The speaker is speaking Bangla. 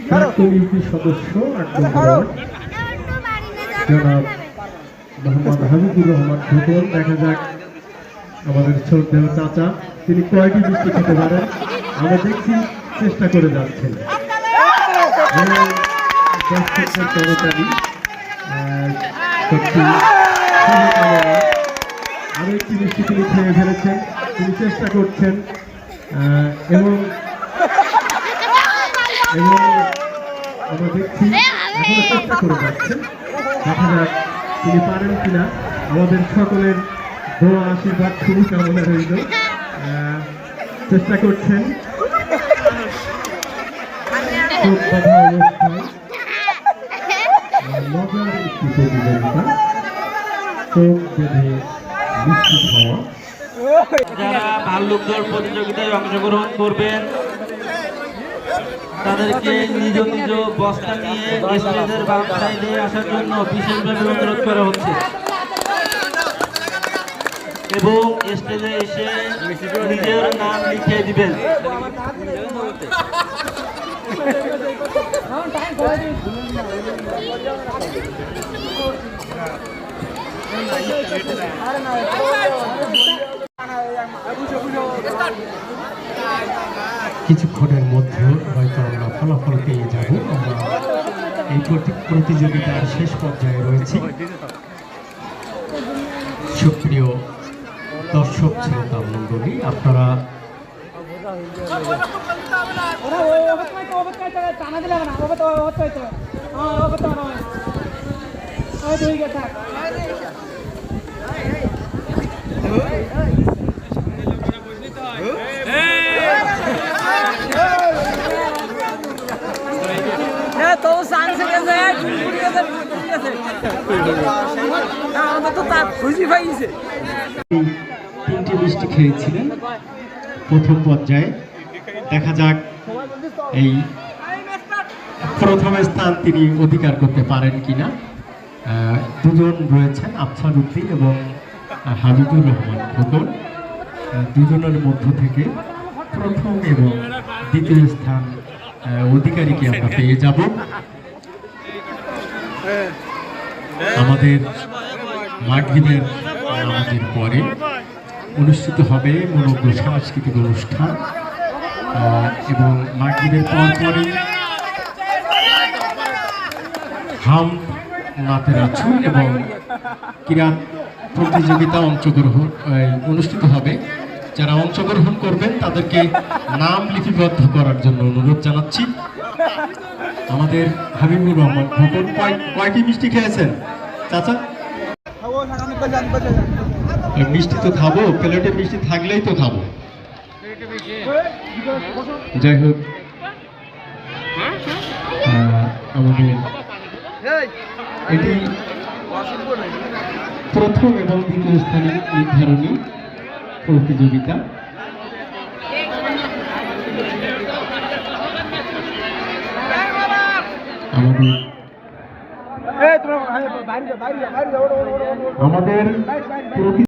প্রাক্তন ইউপি সদস্য জনাব মোহাম্মদ হাবিবুর রহমান খোকন। দেখা যাক আমাদের শ্রদ্ধেয় চাচা তিনি কয়টি মিষ্টি খেতে পারেন। আমরা দেখছি চেষ্টা করে যাচ্ছেন। কর্মচারী আরো একটি মিষ্টি তিনি খেয়ে ফেলেছেন, তিনি চেষ্টা করছেন এবং আমরা দেখছি এখনো চেষ্টা করে যাচ্ছেন। দেখা যাক তিনি পারেন কিনা। আমাদের সকলের দোয়া আশীর্বাদ শুভকামনা রইল। চেষ্টা করছেন মজার একটি প্রতিযোগিতা, চোখ বেঁধে মিষ্টি খাওয়া। যারা ভাল্লুক দৌড় প্রতিযোগিতায় অংশগ্রহণ করবেন তাদেরকে নিজ নিজ বস্তা নিয়ে স্টেজের বাম সাইডে আসার জন্য বিশেষভাবে অনুরোধ করা হচ্ছে এবং স্টেজে এসে নিজের নাম লিখে দিবেন। কিছুক্ষণের মধ্যে হয়তো আমরা ফলাফল পেয়ে যাব। আমরা এই প্রতিযোগিতার শেষ পর্যায়ে রয়েছি। সুপ্রিয় দর্শক শ্রোতা মণ্ডলী, আপনারা তিনটি মিষ্টি খেয়েছিলেন প্রথম পর্যায়ে। দেখা যাক এই প্রথম স্থান তিনি অধিকার করতে পারেন কিনা। দুজন রয়েছেন, আফসার উদ্দিন এবং হাবিবুর রহমান খোকন। দুজনের মধ্য থেকে প্রথম এবং দ্বিতীয় স্থান অধিকারীকে আমরা পেয়ে যাব। আমাদের মাগরিবের নামাজের পরে অনুষ্ঠিত হবে মনোজ্ঞ সাংস্কৃতিক অনুষ্ঠান এবং মাগরিবের পরপরই হাম নাতের আছুন এবং কিরাত প্রতিযোগিতা অনুষ্ঠিত হবে। যারা অংশগ্রহণ করবেন তাদেরকে নাম লিপিবদ্ধ করার জন্য অনুরোধ জানাচ্ছি। আমাদের হাবিবুর রহমান খোকন কয়টি মিষ্টি খেয়েছেন চাচা? মিষ্টি তো খাবো, প্লেটে মিষ্টি থাকলেই তো খাবো। যাই হোক, আমাদের এটি প্রথম এবং দ্বিতীয় স্থানের নির্ধারণী প্রতিযোগিতা। আমাদের